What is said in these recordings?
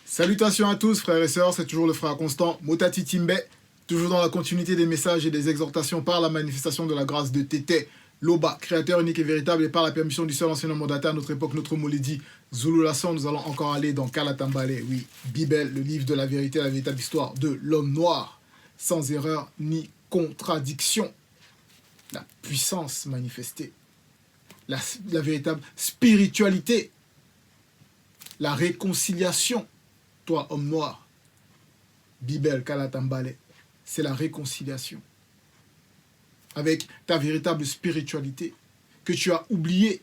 Salutations à tous frères et sœurs, c'est toujours le frère Constant, Motati Timbe, toujours dans la continuité des messages et des exhortations par la manifestation de la grâce de Tété, Loba, créateur unique et véritable, et par la permission du seul ancien mandataire à notre époque, notre Mouledi, Zulu Lasson. Nous allons encore aller dans Kalatambale, oui, Bible, le livre de la vérité, la véritable histoire de l'homme noir, sans erreur ni contradiction. La puissance manifestée, la véritable spiritualité, la réconciliation. Toi, homme noir, Bible, Kalatambale, c'est la réconciliation avec ta véritable spiritualité que tu as oubliée.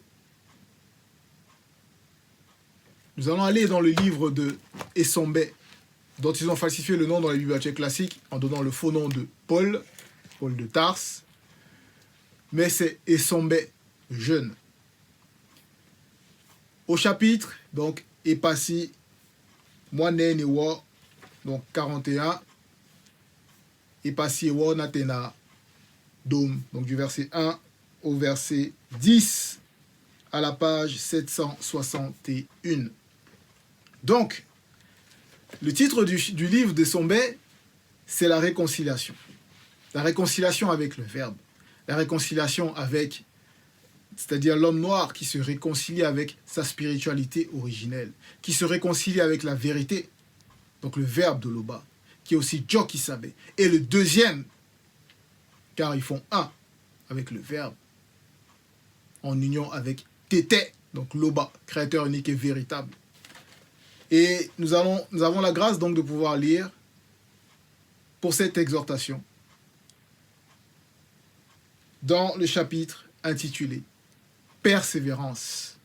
Nous allons aller dans le livre de Essombe, dont ils ont falsifié le nom dans les bibliothèques classiques en donnant le faux nom de Paul de Tarse, mais c'est Essombe jeune. Au chapitre, donc, Epassi, Moine Newa, donc 41, Epassi Ewa Natena Dome, donc du verset 1 au verset 10 à la page 761. Donc, le titre du livre de Sombe, c'est la réconciliation. La réconciliation avec le Verbe. La réconciliation avec, c'est-à-dire l'homme noir qui se réconcilie avec sa spiritualité originelle, qui se réconcilie avec la vérité, donc le Verbe de Loba, qui est aussi Jokisabe. Et le deuxième, car ils font un avec le Verbe, en union avec Tété, donc Loba, créateur unique et véritable. Et nous avons la grâce donc de pouvoir lire pour cette exhortation dans le chapitre intitulé Persévérance.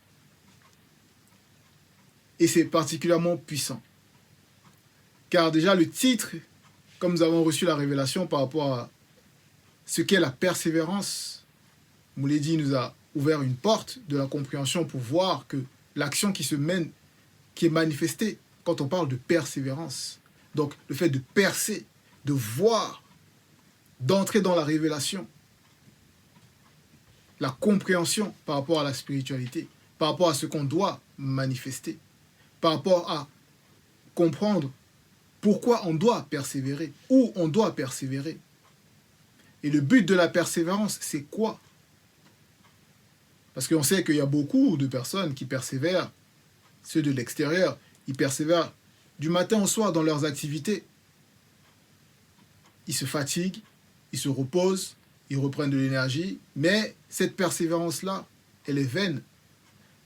Et c'est particulièrement puissant. Car déjà le titre, comme nous avons reçu la révélation par rapport à ce qu'est la persévérance, Mouledi nous a ouvert une porte de la compréhension pour voir que l'action qui se mène, qui est manifestée quand on parle de persévérance, donc le fait de percer, de voir, d'entrer dans la révélation, la compréhension par rapport à la spiritualité, par rapport à ce qu'on doit manifester, par rapport à comprendre pourquoi on doit persévérer, où on doit persévérer. Et le but de la persévérance, c'est quoi? Parce qu'on sait qu'il y a beaucoup de personnes qui persévèrent, ceux de l'extérieur, ils persévèrent du matin au soir dans leurs activités. Ils se fatiguent, ils se reposent, ils reprennent de l'énergie, mais cette persévérance-là, elle est vaine,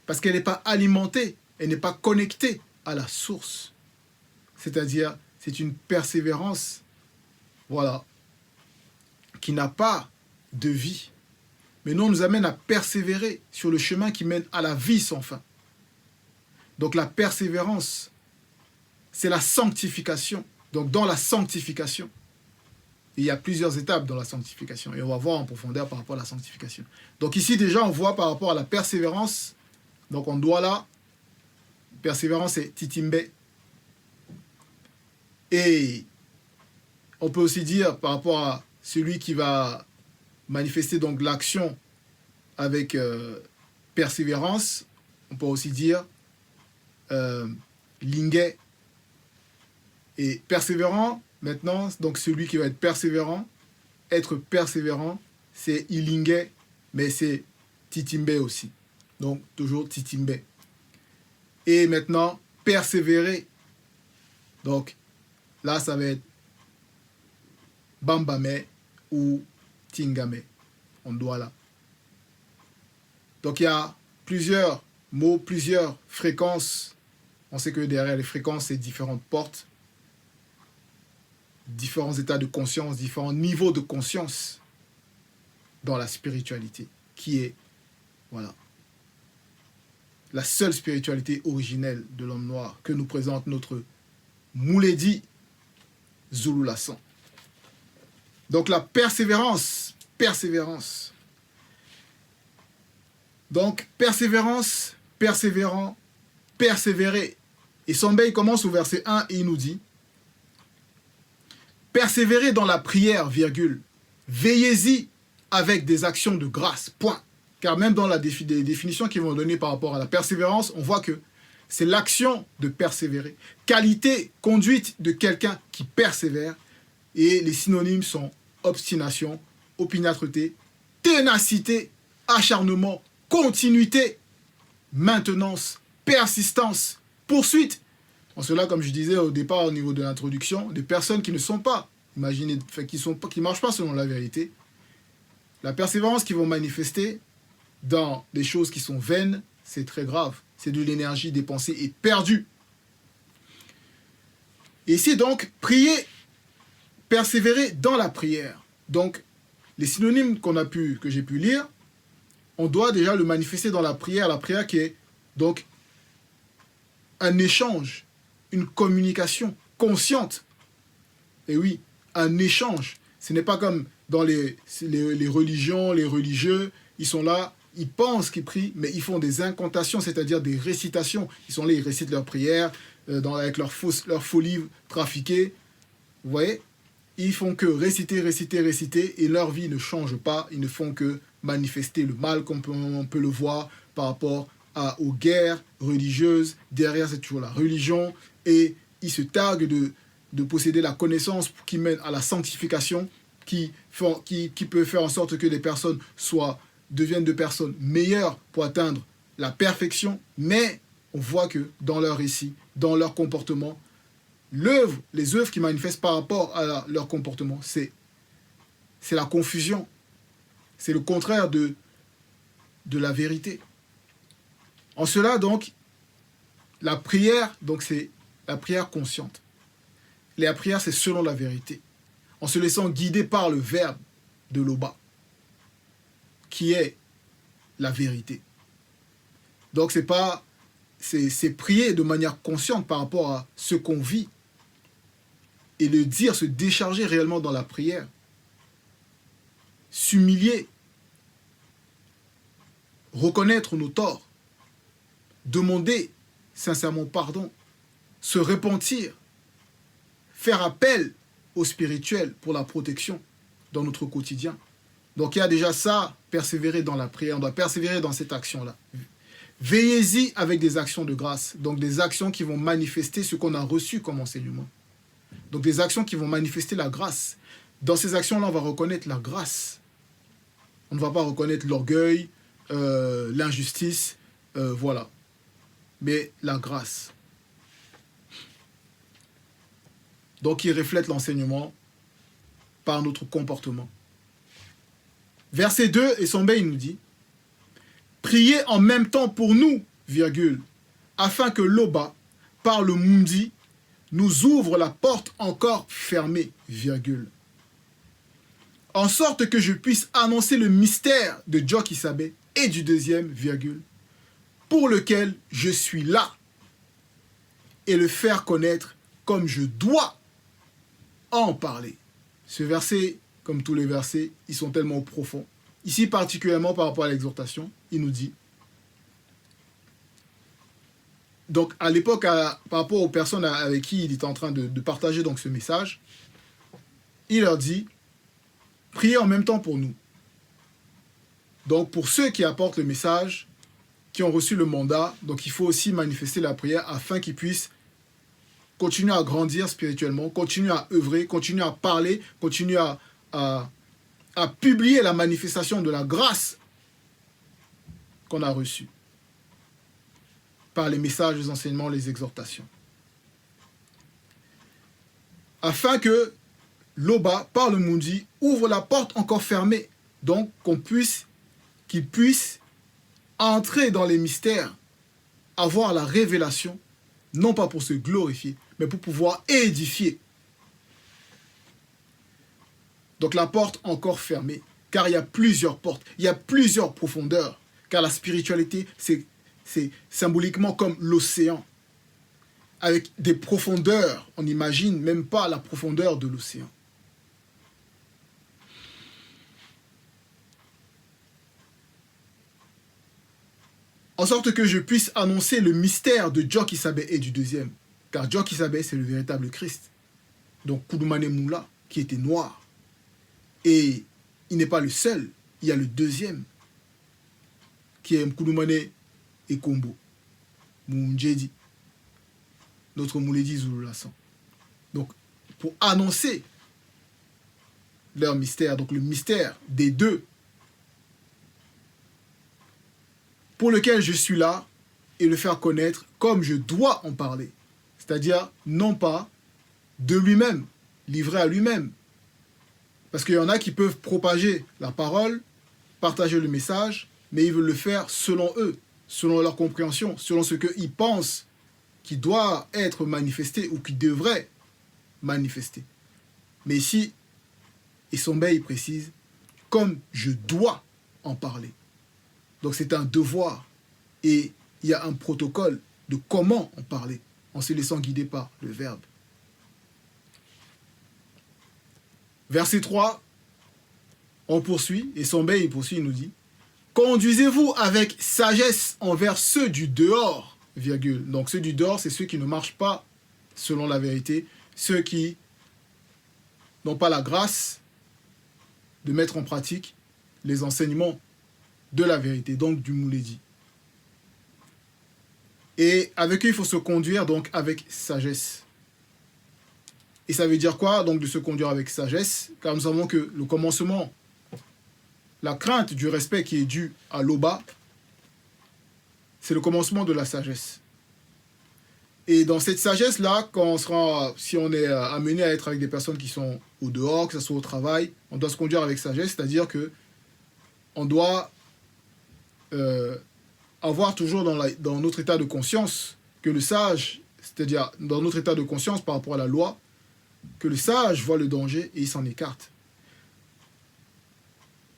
parce qu'elle n'est pas alimentée, elle n'est pas connectée à la source. C'est-à-dire, c'est une persévérance, voilà, qui n'a pas de vie. Mais nous, on nous amène à persévérer sur le chemin qui mène à la vie sans fin. Donc la persévérance, c'est la sanctification. Donc dans la sanctification, il y a plusieurs étapes dans la sanctification. Et on va voir en profondeur par rapport à la sanctification. Donc ici déjà, on voit par rapport à la persévérance. Donc on doit là, persévérance c'est titimbe. Et on peut aussi dire par rapport à celui qui va manifester donc l'action avec persévérance, on peut aussi dire lingé. Et persévérant, maintenant, donc celui qui va être persévérant, c'est ilingé, mais c'est titimbe aussi. Donc toujours titimbe. Et maintenant, persévérer. Donc là, ça va être bambame ou tingame. On doit là. Donc il y a plusieurs mots, plusieurs fréquences. On sait que derrière les fréquences, c'est différentes portes, différents états de conscience, différents niveaux de conscience dans la spiritualité, qui est, voilà, la seule spiritualité originelle de l'homme noir que nous présente notre Mouledi Zulu Lasson. Donc la persévérance. Donc persévérance, persévérant, persévérer. Et Sombe commence au verset 1 et il nous dit: persévérez dans la prière, virgule. Veillez-y avec des actions de grâce, point. Car même dans les définitions qu'ils vont donner par rapport à la persévérance, on voit que c'est l'action de persévérer. Qualité, conduite de quelqu'un qui persévère. Et les synonymes sont obstination, opiniâtreté, ténacité, acharnement, continuité, maintenance, persistance, poursuite. En cela, comme je disais au départ au niveau de l'introduction, des personnes qui ne sont pas, imaginez, qui ne marchent pas selon la vérité, la persévérance qu'ils vont manifester dans des choses qui sont vaines, c'est très grave. C'est de l'énergie dépensée et perdue. Et ici donc, prier, persévérer dans la prière. Donc, les synonymes que j'ai pu lire, on doit déjà le manifester dans la prière qui est donc un échange, une communication consciente. Et oui, un échange. Ce n'est pas comme dans les religions, les religieux, ils sont là, ils pensent qu'ils prient, mais ils font des incantations, c'est-à-dire des récitations. Ils sont là, ils récitent leurs prières avec leur folie trafiquée. Vous voyez? Ils font que réciter, et leur vie ne change pas. Ils ne font que manifester le mal, comme on peut le voir par rapport aux guerres religieuses. Derrière, c'est toujours la religion. Et ils se targuent de posséder la connaissance qui mène à la sanctification, qui peut faire en sorte que les personnes deviennent de personnes meilleures pour atteindre la perfection. Mais on voit que dans leur récit, dans leur comportement, les œuvres qui manifestent par rapport à leur comportement, c'est la confusion. C'est le contraire de la vérité. En cela, donc, la prière, c'est la prière consciente. La prière, c'est selon la vérité. En se laissant guider par le verbe de Loba, qui est la vérité. Donc, c'est prier de manière consciente par rapport à ce qu'on vit. Et le dire, se décharger réellement dans la prière. S'humilier. Reconnaître nos torts. Demander sincèrement pardon. Se repentir. Faire appel au spirituel pour la protection dans notre quotidien. Donc il y a déjà ça, persévérer dans la prière. On doit persévérer dans cette action-là. Veillez-y avec des actions de grâce. Donc des actions qui vont manifester ce qu'on a reçu comme enseignement. Donc des actions qui vont manifester la grâce. Dans ces actions-là, on va reconnaître la grâce. On ne va pas reconnaître l'orgueil, l'injustice, voilà. Mais la grâce. Donc il reflète l'enseignement par notre comportement. Verset 2, et Sombe, il nous dit, « Priez en même temps pour nous, virgule, afin que Loba, par le Mundi, nous ouvre la porte encore fermée, virgule. En sorte que je puisse annoncer le mystère de Djokisabe et du deuxième, virgule, pour lequel je suis là, et le faire connaître comme je dois en parler. » Ce verset, comme tous les versets, ils sont tellement profonds. Ici, particulièrement par rapport à l'exhortation, il nous dit, donc à l'époque, par rapport aux personnes avec qui il est en train de partager donc ce message, il leur dit, priez en même temps pour nous. Donc pour ceux qui apportent le message, qui ont reçu le mandat, donc il faut aussi manifester la prière afin qu'ils puissent continuer à grandir spirituellement, continuer à œuvrer, continuer à parler, continuer à publier la manifestation de la grâce qu'on a reçue par les messages, les enseignements, les exhortations. Afin que Loba, par le Mundi, ouvre la porte encore fermée, donc qu'il puisse entrer dans les mystères, avoir la révélation, non pas pour se glorifier, mais pour pouvoir édifier. Donc la porte encore fermée, car il y a plusieurs portes, il y a plusieurs profondeurs, car la spiritualité, c'est symboliquement comme l'océan, avec des profondeurs, on n'imagine même pas la profondeur de l'océan. En sorte que je puisse annoncer le mystère de Djokisabe et du deuxième, car Djokisabe, c'est le véritable Christ. Donc Koudoumane Moula, qui était noir. Et il n'est pas le seul, il y a le deuxième, qui est Koudoumane Ekombo, Mounjedi. notre Mouledi Zululassan. Donc, pour annoncer leur mystère, donc le mystère des deux, pour lequel je suis là, et le faire connaître comme je dois en parler. C'est-à-dire, non pas de lui-même, livré à lui-même. Parce qu'il y en a qui peuvent propager la parole, partager le message, mais ils veulent le faire selon eux, selon leur compréhension, selon ce qu'ils pensent qui doit être manifesté ou qui devrait manifester. Mais ici, Essombe, il précise, comme je dois en parler. Donc c'est un devoir et il y a un protocole de comment en parler en se laissant guider par le verbe. Verset 3, on poursuit, et Essombe, il poursuit, il nous dit, « Conduisez-vous avec sagesse envers ceux du dehors, virgule. » Donc ceux du dehors, c'est ceux qui ne marchent pas selon la vérité, ceux qui n'ont pas la grâce de mettre en pratique les enseignements de la vérité, donc du Mouledi. Et avec eux, il faut se conduire donc avec sagesse. Et ça veut dire quoi, donc, de se conduire avec sagesse? Car nous savons que le commencement, la crainte du respect qui est due à l'Oba, c'est le commencement de la sagesse. Et dans cette sagesse-là, quand on sera, si on est amené à être avec des personnes qui sont au dehors, que ce soit au travail, on doit se conduire avec sagesse, c'est-à-dire que on doit avoir toujours dans notre état de conscience que le sage, c'est-à-dire dans notre état de conscience par rapport à la loi, que le sage voit le danger et il s'en écarte.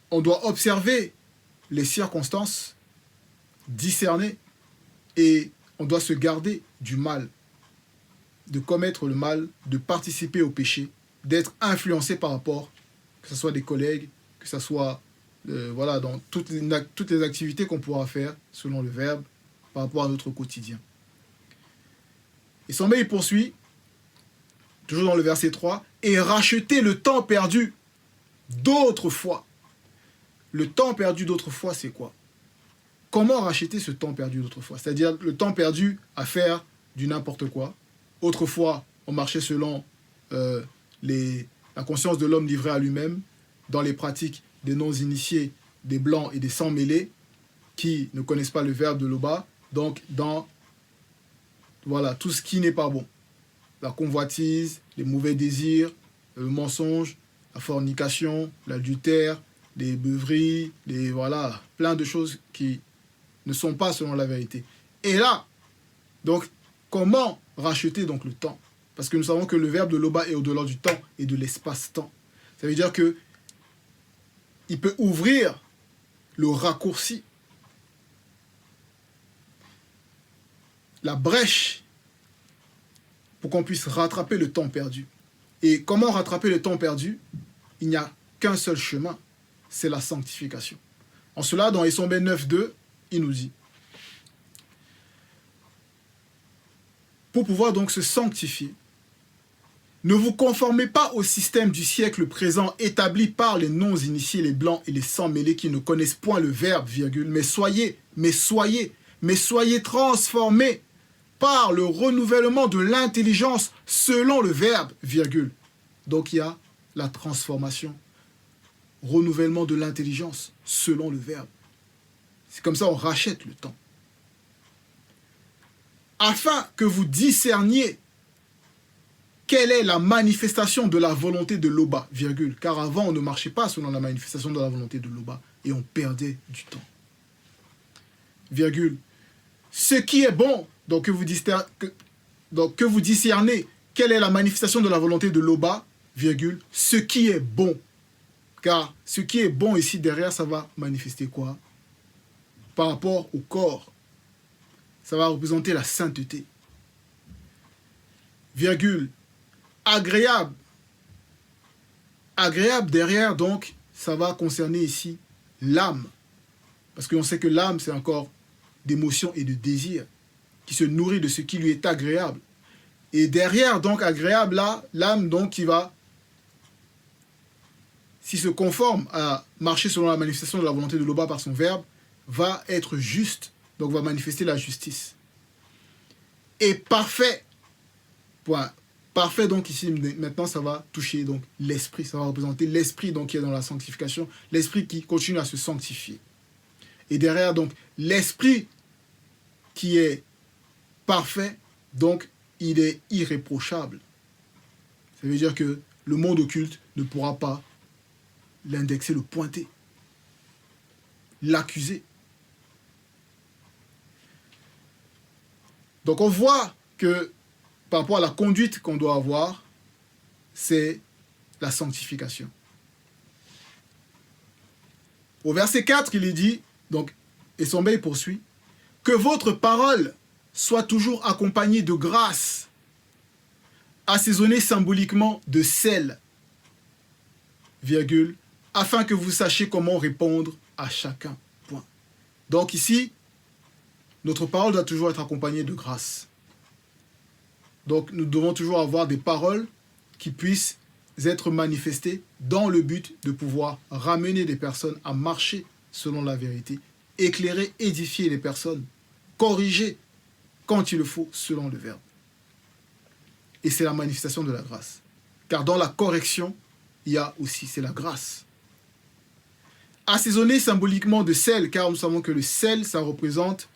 On doit observer les circonstances, discerner, et on doit se garder du mal, de commettre le mal, de participer au péché, d'être influencé par rapport, que ce soit des collègues, que ce soit voilà, dans toutes les activités qu'on pourra faire selon le verbe par rapport à notre quotidien. Et Essombe, il poursuit, toujours dans le verset 3, « Et racheter le temps perdu d'autrefois. » Le temps perdu d'autrefois, c'est quoi? Comment racheter ce temps perdu d'autrefois? C'est-à-dire le temps perdu à faire du n'importe quoi. Autrefois, on marchait selon la conscience de l'homme livré à lui-même, dans les pratiques des non-initiés, des blancs et des sans-mêlés, qui ne connaissent pas le verbe de l'Oba, donc dans voilà, tout ce qui n'est pas bon. La convoitise, les mauvais désirs, le mensonge, la fornication, l'adultère, les beuveries, voilà, plein de choses qui ne sont pas selon la vérité. Et là, donc, comment racheter donc le temps? Parce que nous savons que le verbe de l'Oba est au-delà du temps et de l'espace-temps. Ça veut dire que il peut ouvrir le raccourci, la brèche, pour qu'on puisse rattraper le temps perdu. Et comment rattraper le temps perdu? Il n'y a qu'un seul chemin, c'est la sanctification. En cela, dans Essombe 9.2, il nous dit, pour pouvoir donc se sanctifier, ne vous conformez pas au système du siècle présent établi par les non-initiés, les blancs et les sans-mêlés qui ne connaissent point le verbe, virgule, mais soyez transformés par le renouvellement de l'intelligence selon le verbe, virgule. Donc il y a la transformation, renouvellement de l'intelligence selon le verbe. C'est comme ça on rachète le temps. Afin que vous discerniez quelle est la manifestation de la volonté de l'Oba, virgule, car avant on ne marchait pas selon la manifestation de la volonté de l'Oba et on perdait du temps. Virgule. Ce qui est bon, donc que vous discernez quelle est la manifestation de la volonté de l'Oba, virgule, ce qui est bon. Car ce qui est bon ici derrière, ça va manifester quoi? Par rapport au corps, ça va représenter la sainteté. Virgule. Agréable. Agréable derrière, donc, ça va concerner ici l'âme. Parce qu'on sait que l'âme, c'est un corps d'émotion et de désir qui se nourrit de ce qui lui est agréable. Et derrière, donc, agréable, là, l'âme, donc, qui va, s'il se conforme à marcher selon la manifestation de la volonté de l'Oba par son verbe, va être juste, donc va manifester la justice. Et parfait, Point. Parfait, donc ici, maintenant, ça va toucher donc l'esprit. Ça va représenter l'esprit donc qui est dans la sanctification. L'esprit qui continue à se sanctifier. Et derrière, donc, l'esprit qui est parfait, donc, il est irréprochable. Ça veut dire que le monde occulte ne pourra pas l'indexer, le pointer, l'accuser. Donc on voit que par rapport à la conduite qu'on doit avoir, c'est la sanctification. Au verset 4, il est dit, donc, et son il poursuit, que votre parole soit toujours accompagnée de grâce, assaisonnée symboliquement de sel, virgule, afin que vous sachiez comment répondre à chacun. Point. Donc ici, notre parole doit toujours être accompagnée de grâce. Donc nous devons toujours avoir des paroles qui puissent être manifestées dans le but de pouvoir ramener des personnes à marcher selon la vérité, éclairer, édifier les personnes, corriger quand il le faut selon le verbe. Et c'est la manifestation de la grâce. Car dans la correction, il y a aussi, c'est la grâce. Assaisonner symboliquement de sel, car nous savons que le sel, ça représente,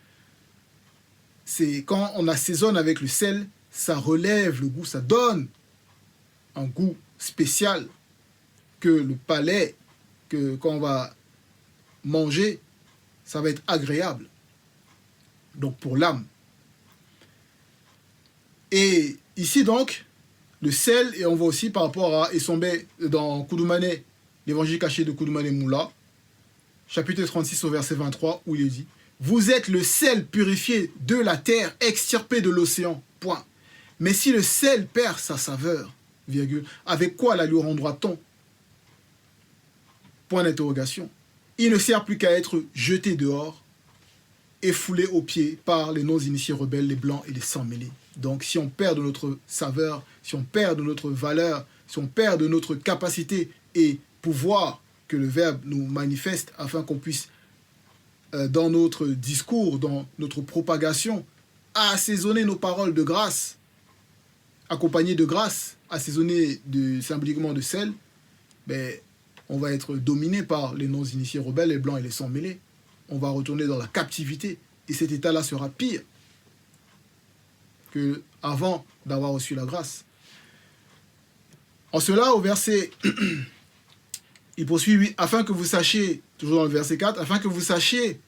c'est quand on assaisonne avec le sel, ça relève le goût, ça donne un goût spécial que le palais, que quand on va manger, ça va être agréable. Donc pour l'âme. Et ici donc, le sel, et on voit aussi par rapport à Esombe dans Koudoumane, l'évangile caché de Koudoumane Moula, chapitre 36 au verset 23, où il est dit « Vous êtes le sel purifié de la terre, extirpé de l'océan. » Point. Mais si le sel perd sa saveur, virgule, avec quoi la lui rendra-t-on? Point d'interrogation. Il ne sert plus qu'à être jeté dehors et foulé aux pieds par les non-initiés rebelles, les blancs et les sans-mêlés. Donc si on perd de notre saveur, si on perd de notre valeur, si on perd de notre capacité et pouvoir que le Verbe nous manifeste afin qu'on puisse, dans notre discours, dans notre propagation, assaisonner nos paroles de grâce, accompagnées de grâce, assaisonnées symboliquement de sel, ben, on va être dominé par les non-initiés rebelles, les blancs et les sans-mêlés. On va retourner dans la captivité et cet état-là sera pire que avant d'avoir reçu la grâce. En cela, au verset, il poursuit, oui, afin que vous sachiez, toujours dans le verset 4, afin que vous sachiez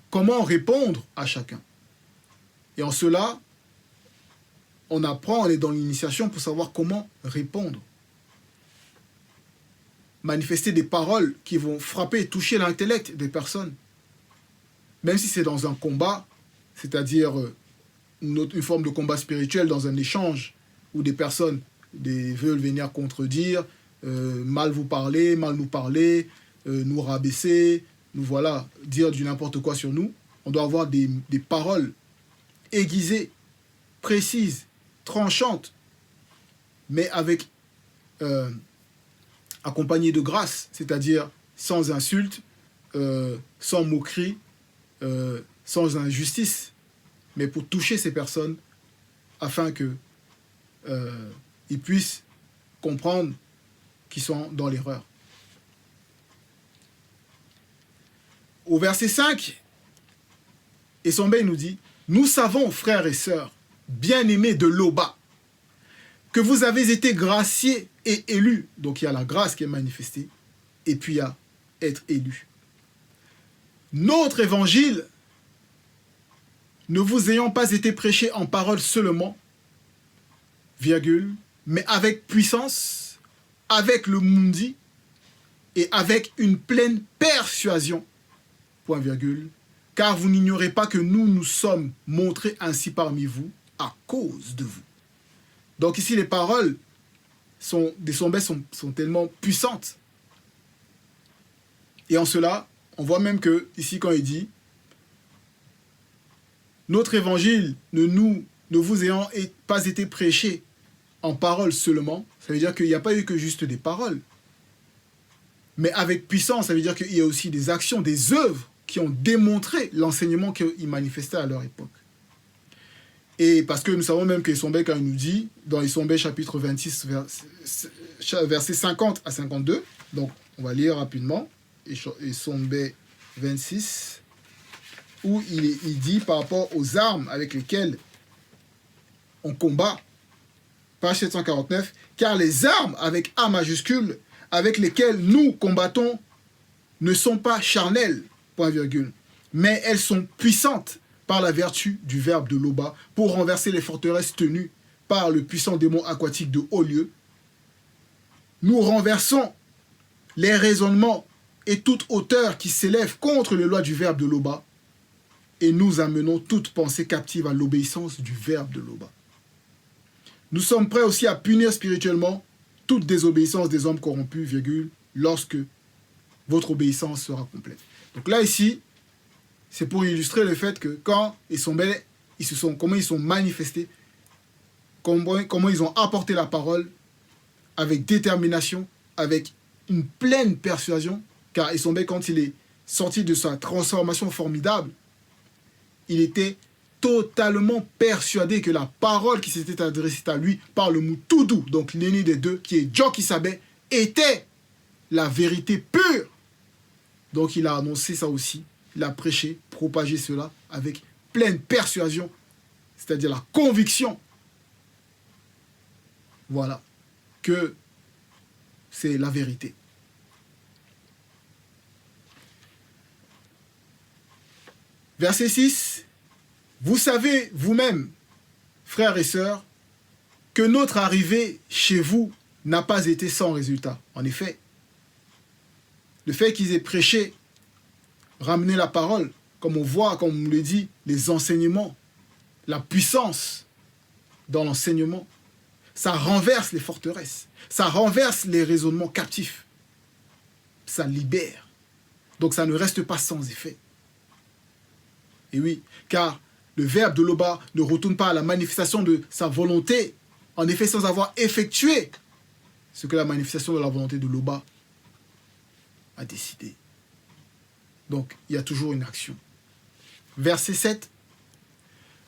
comment répondre à chacun. Et en cela, on apprend, on est dans l'initiation pour savoir comment répondre. Manifester des paroles qui vont frapper et toucher l'intellect des personnes. Même si c'est dans un combat, c'est-à-dire une forme de combat spirituel, dans un échange, où des personnes veulent venir contredire, mal vous parler, mal nous parler, nous rabaisser, nous voilà, dire du n'importe quoi sur nous. On doit avoir des paroles aiguisées, précises, tranchantes, mais avec accompagnées de grâce, c'est-à-dire sans insulte, sans moquerie, sans injustice, mais pour toucher ces personnes afin que ils puissent comprendre qu'ils sont dans l'erreur. Au verset 5, Esombe nous dit « Nous savons, frères et sœurs, bien-aimés de l'Oba, que vous avez été graciés et élus. » Donc il y a la grâce qui est manifestée, et puis il y a être élu. Notre évangile, ne vous ayant pas été prêché en parole seulement, virgule, mais avec puissance, avec le mundi, et avec une pleine persuasion, point virgule, car vous n'ignorez pas que nous sommes montrés ainsi parmi vous à cause de vous. Donc ici, les paroles des Sombais sont tellement puissantes. Et en cela, on voit même que, ici, quand il dit « Notre évangile ne vous ayant pas été prêché en parole seulement », ça veut dire qu'il n'y a pas eu que juste des paroles. Mais avec puissance, ça veut dire qu'il y a aussi des actions, des œuvres qui ont démontré l'enseignement qu'ils manifestaient à leur époque. Et parce que nous savons même qu'Esombe, quand il nous dit, dans Esombe chapitre 26, versets 50 à 52, donc on va lire rapidement, Esombe 26, où il dit par rapport aux armes avec lesquelles on combat, page 749, car les armes avec A majuscule, avec lesquelles nous combattons, ne sont pas charnelles, point virgule, mais elles sont puissantes par la vertu du verbe de Loba pour renverser les forteresses tenues par le puissant démon aquatique de haut lieu. Nous renversons les raisonnements et toute hauteur qui s'élève contre les lois du verbe de Loba et nous amenons toute pensée captive à l'obéissance du verbe de Loba. Nous sommes prêts aussi à punir spirituellement toute désobéissance des hommes corrompus, virgule, lorsque votre obéissance sera complète. Donc là, ici, c'est pour illustrer le fait que quand comment ils sont manifestés, comment ils ont apporté la parole avec détermination, avec une pleine persuasion, car Esombe, quand il est sorti de sa transformation formidable, il était totalement persuadé que la parole qui s'était adressée à lui par le Mutudu, donc l'aîné des deux, qui est Djoki Sabe, était la vérité pure. Donc il a annoncé ça aussi, il a prêché, propagé cela avec pleine persuasion, c'est-à-dire la conviction, voilà, que c'est la vérité. Verset 6. Vous savez vous-même, frères et sœurs, que notre arrivée chez vous n'a pas été sans résultat. En effet, le fait qu'ils aient prêché, ramené la parole, comme on voit, comme on le dit, les enseignements, la puissance dans l'enseignement, ça renverse les forteresses, ça renverse les raisonnements captifs, ça libère. Donc ça ne reste pas sans effet. Et oui, car le verbe de Loba ne retourne pas à la manifestation de sa volonté, en effet sans avoir effectué ce que la manifestation de la volonté de Loba a décidé. Donc, il y a toujours une action. Verset 7.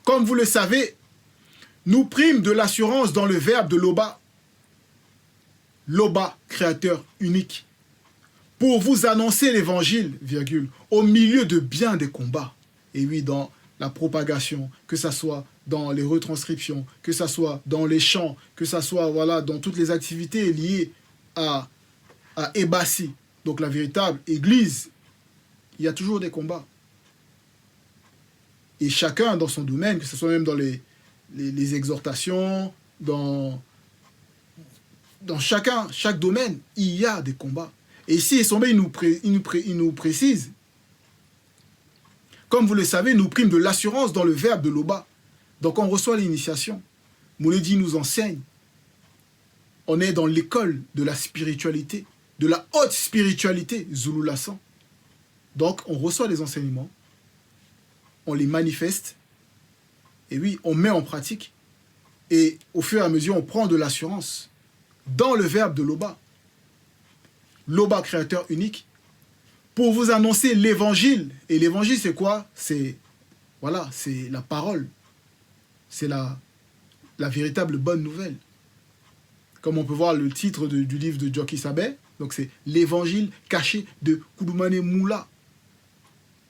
Comme vous le savez, nous prîmes de l'assurance dans le verbe de Loba, Loba, créateur unique, pour vous annoncer l'évangile, virgule, au milieu de bien des combats. Et oui, dans la propagation, que ça soit dans les retranscriptions, que ça soit dans les chants, que ça soit voilà, dans toutes les activités liées à Ebassi, donc la véritable église, il y a toujours des combats. Et chacun dans son domaine, que ce soit même dans les exhortations, dans chaque domaine, il y a des combats. Et ici, Esombe, il nous précise, comme vous le savez, nous prîmes de l'assurance dans le verbe de Loba. Donc on reçoit l'initiation. Mouledi nous enseigne. On est dans l'école de la spiritualité, de la haute spiritualité, Zulu Lassan. Donc on reçoit les enseignements, on les manifeste, et oui, on met en pratique. Et au fur et à mesure, on prend de l'assurance dans le verbe de Loba. Loba, créateur unique, pour vous annoncer l'évangile. Et l'évangile, c'est quoi? C'est la parole. C'est la véritable bonne nouvelle. Comme on peut voir le titre du livre de Djoki Sabe, donc c'est l'évangile caché de Koudoumane Moula.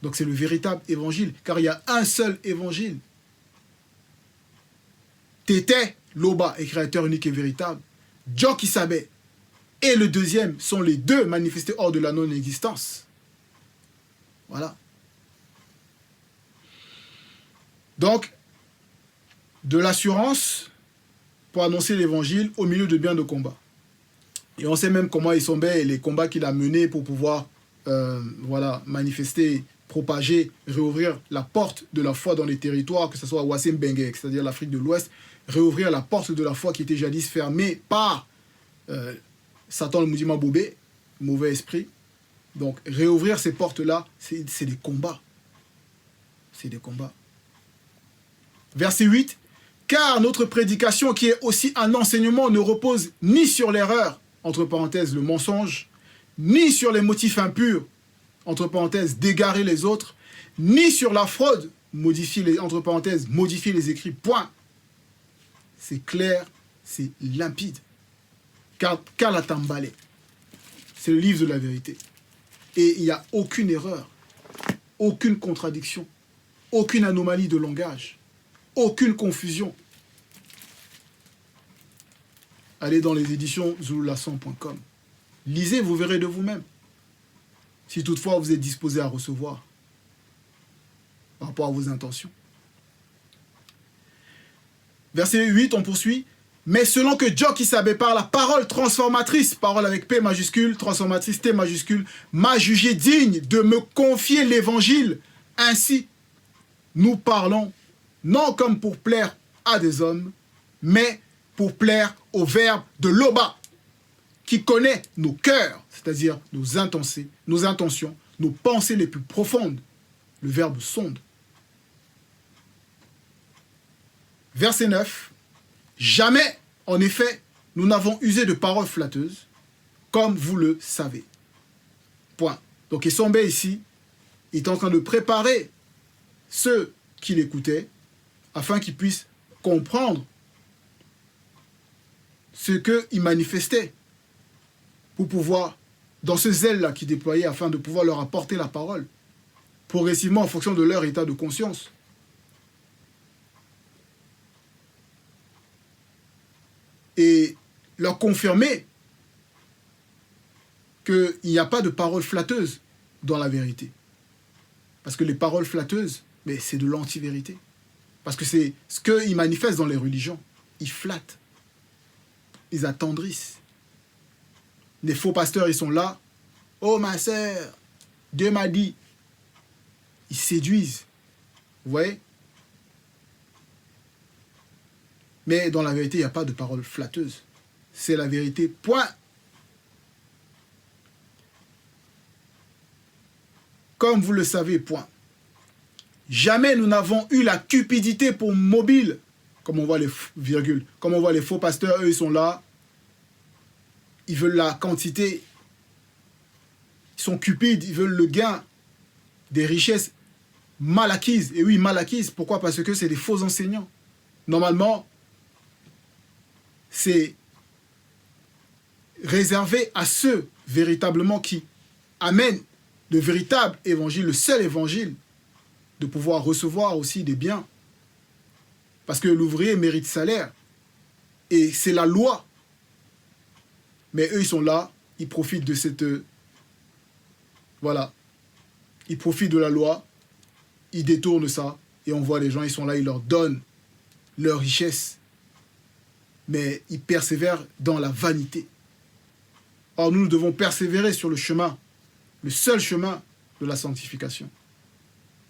Donc c'est le véritable évangile, car il y a un seul évangile. Tété, Loba est créateur unique et véritable. Djoki Sabe et le deuxième sont les deux manifestés hors de la non-existence. Voilà. Donc, de l'assurance pour annoncer l'évangile au milieu de bien de combats. Et on sait même comment Esombe et les combats qu'il a menés pour pouvoir manifester, propager, réouvrir la porte de la foi dans les territoires, que ce soit Wassim Benguek, c'est-à-dire l'Afrique de l'Ouest, réouvrir la porte de la foi qui était jadis fermée par Satan le Moudima Bobé, mauvais esprit. Donc, réouvrir ces portes-là, c'est des combats. C'est des combats. Verset 8. Car notre prédication, qui est aussi un enseignement, ne repose ni sur l'erreur, entre parenthèses, le mensonge, ni sur les motifs impurs, entre parenthèses, d'égarer les autres, ni sur la fraude, modifier les, entre parenthèses, modifier les écrits, point. C'est clair, c'est limpide. Kalatambale. C'est le livre de la vérité. Et il n'y a aucune erreur, aucune contradiction, aucune anomalie de langage, aucune confusion. Allez dans les éditions zululasson.com. Lisez, vous verrez de vous-même. Si toutefois vous êtes disposé à recevoir par rapport à vos intentions. Verset 8, on poursuit. Mais selon que Dieu qui savait par la parole transformatrice, parole avec P majuscule, transformatrice T majuscule, m'a jugé digne de me confier l'évangile. Ainsi, nous parlons non comme pour plaire à des hommes, mais pour plaire au Verbe de l'Oba, qui connaît nos cœurs, c'est-à-dire nos intentions, nos pensées les plus profondes. Le Verbe sonde. Verset 9. Jamais, en effet, nous n'avons usé de paroles flatteuses, comme vous le savez. Point. Donc, Essombe ici, il est en train de préparer ceux qui l'écoutaient, afin qu'ils puissent comprendre ce qu'il manifestait, pour pouvoir, dans ce zèle-là qu'il déployait, afin de pouvoir leur apporter la parole, progressivement en fonction de leur état de conscience. Et leur confirmer qu'il n'y a pas de paroles flatteuses dans la vérité. Parce que les paroles flatteuses, mais c'est de l'anti-vérité. Parce que c'est ce qu'ils manifestent dans les religions. Ils flattent. Ils attendrissent. Les faux pasteurs, ils sont là. Oh ma sœur, Dieu m'a dit. Ils séduisent. Vous voyez? Mais dans la vérité, il n'y a pas de parole flatteuse. C'est la vérité, point. Comme vous le savez, point. Jamais nous n'avons eu la cupidité pour mobile. Comme on voit les virgules. Comme on voit les faux pasteurs, eux, ils sont là. Ils veulent la quantité. Ils sont cupides, ils veulent le gain des richesses mal acquises. Et oui, mal acquises. Pourquoi? Parce que c'est des faux enseignants. Normalement, c'est réservé à ceux véritablement qui amènent le véritable évangile, le seul évangile, de pouvoir recevoir aussi des biens. Parce que l'ouvrier mérite salaire. Et c'est la loi. Mais eux, ils sont là, ils profitent de cette... Voilà. Ils profitent de la loi, ils détournent ça, et on voit les gens, ils sont là, ils leur donnent leur richesse. Mais ils persévèrent dans la vanité. Or, nous devons persévérer sur le chemin, le seul chemin de la sanctification.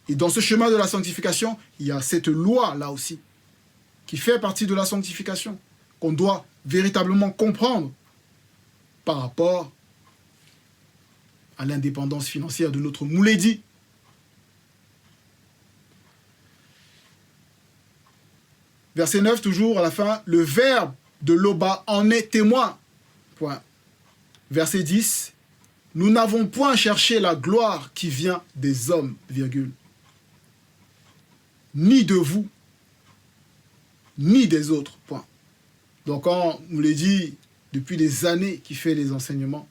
Et dans ce chemin de la sanctification, il y a cette loi-là aussi, qui fait partie de la sanctification, qu'on doit véritablement comprendre par rapport à l'indépendance financière de notre Mouledi. Verset 9, toujours à la fin, le Verbe de l'Oba en est témoin. Point. Verset 10, nous n'avons point cherché la gloire qui vient des hommes, virgule, ni de vous, ni des autres. Point. Donc, on nous l'a dit depuis des années qu'il fait les enseignements,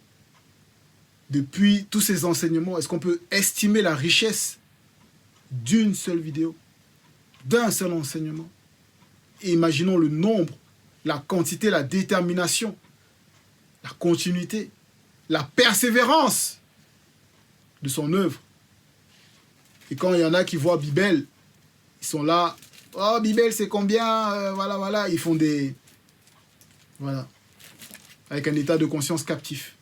depuis tous ces enseignements, est-ce qu'on peut estimer la richesse d'une seule vidéo, d'un seul enseignement? Et imaginons le nombre, la quantité, la détermination, la continuité, la persévérance de son œuvre. Et quand il y en a qui voient Bibel, ils sont là, oh Bibel c'est combien, voilà, voilà, ils font des... Voilà, avec un état de conscience captif.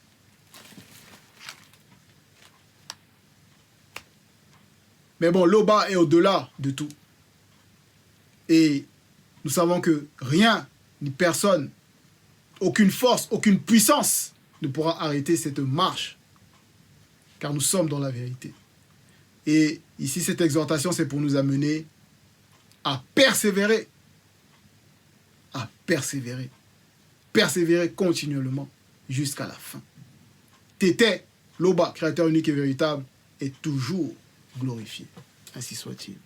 Mais bon, l'Oba est au-delà de tout. Et nous savons que rien ni personne, aucune force, aucune puissance ne pourra arrêter cette marche. Car nous sommes dans la vérité. Et ici, cette exhortation, c'est pour nous amener à persévérer. À persévérer. Persévérer continuellement jusqu'à la fin. Tété, l'Oba, créateur unique et véritable, est toujours glorifié. Ainsi soit-il.